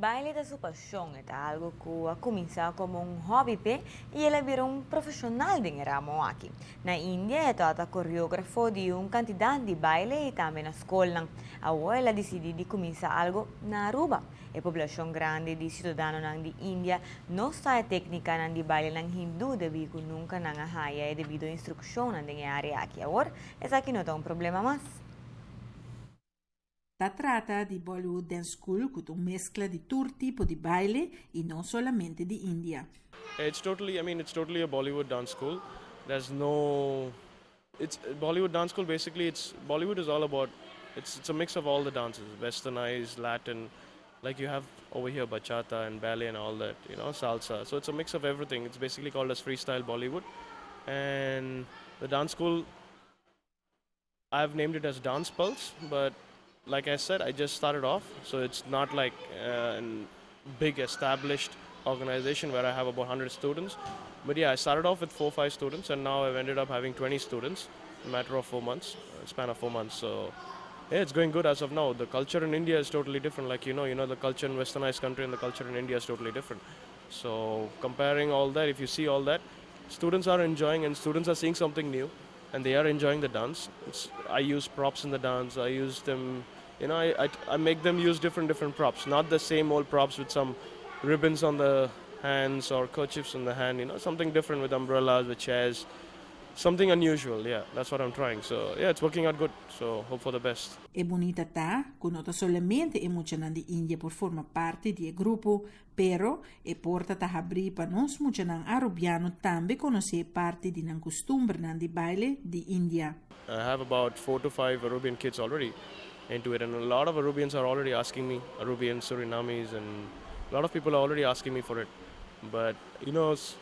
baile da su pasión es algo que ha comenzado como un hobby y él viró un profesional de ramo aquí. Na India è stato coreógrafo di un cantidad de baile e también a escola. Ahora decidió de comienzar algo na Aruba. La población grande de ciudadanos de India no sabe técnica de baile ng Hindu debido nunca nang haya e debido a instrucción en área aquí. Ahora es aquí no está un problema más. Si tratta di Bollywood Dance School con una mescla di tutti tipi di baile e non solamente di India. It's totally a Bollywood dance school. There's no, it's Bollywood dance school. Basically, Bollywood is all about. It's a mix of all the dances, Westernized, Latin, like you have over here bachata and ballet and all that, salsa. So it's a mix of everything. It's basically called as freestyle Bollywood, and the dance school. I've named it as Dance Pulse, but like I said, I just started off, so it's not like a big established organization where I have about 100 students. But yeah, I started off with 4 or 5 students, and now I've ended up having 20 students in a matter of 4 months, span of 4 months. So yeah, it's going good as of now. The culture in India is totally different. Like the culture in westernized country and the culture in India is totally different. So comparing all that, if you see all that, students are enjoying and students are seeing something new, and they are enjoying the dance. I use props in the dance. I use them. I make them use different props, not the same old props with some ribbons on the hands or kerchiefs on the hand, something different with umbrellas, with chairs, something unusual. Yeah, that's what I'm trying. So yeah, it's working out good, so hope for the best. E bonita ta, conota solamente emocionante India por forma parte di gruppo, pero e porta ta abri pa non smucionan arubiano tambe conosce parte di nan costumbre nan di baile di India. I have about 4 to 5 Arubian kids already into it, and a lot of Arubians are already asking me, Arubians, Surinamis, and a lot of people are already asking me for it. But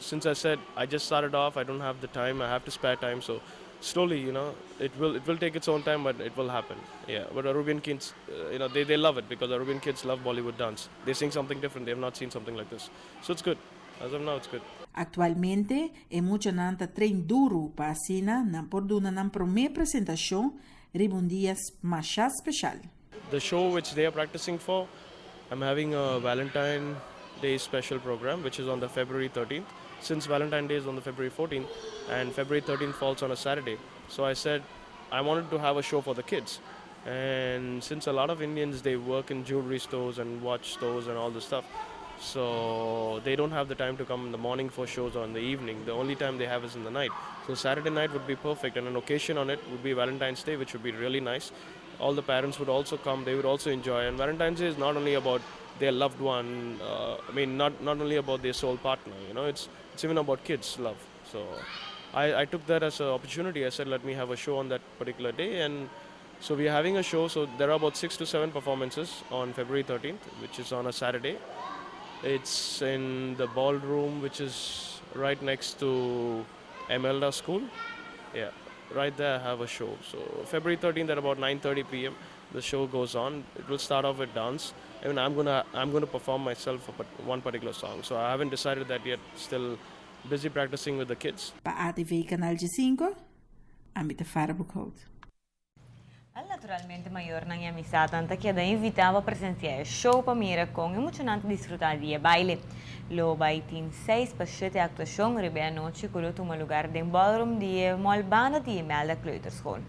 since I said I just started off, I don't have the time, I have to spare time, so slowly, it will take its own time, but it will happen. Yeah, but Arubian kids, they love it because Arubian kids love Bollywood dance. They sing something different, they have not seen something like this. So it's good. As of now, it's good. Actualmente, è mucha nanta train duro pa asina nan porduna nan prome presentación ribundias masha special. The show which they are practicing for, I'm having a Valentine Day special program, which is on the February 13th. Since Valentine Day is on the February 14th, and February 13th falls on a Saturday, so I said I wanted to have a show for the kids. And since a lot of Indians, they work in jewelry stores and watch stores and all this stuff, so they don't have the time to come in the morning for shows or in the evening. The only time they have is in the night. So Saturday night would be perfect, and an occasion on it would be Valentine's Day, which would be really nice. All the parents would also come, they would also enjoy. And Valentine's Day is not only about their loved one, not only about their soul partner, it's even about kids' love. So I took that as an opportunity. I said, let me have a show on that particular day. And so we're having a show, so there are about 6 to 7 performances on February 13th, which is on a Saturday. It's in the ballroom, which is right next to Emelda School. Yeah, right there I have a show. So February 13th at about 9:30 p.m. the show goes on. It will start off with dance. I mean, I'm gonna perform myself for one particular song. So I haven't decided that yet. Still busy practicing with the kids. Pa ATV Canal G5, ambita Farabukot. Naturalmente maior na amistad tanta que da invitava a presenciar show para mira com emocionante desfrutar dia baile. Lo baitin 6 para 7 actuação ribe a noite com o lugar de ballroom de Malbana de Imelda Kleuterschool.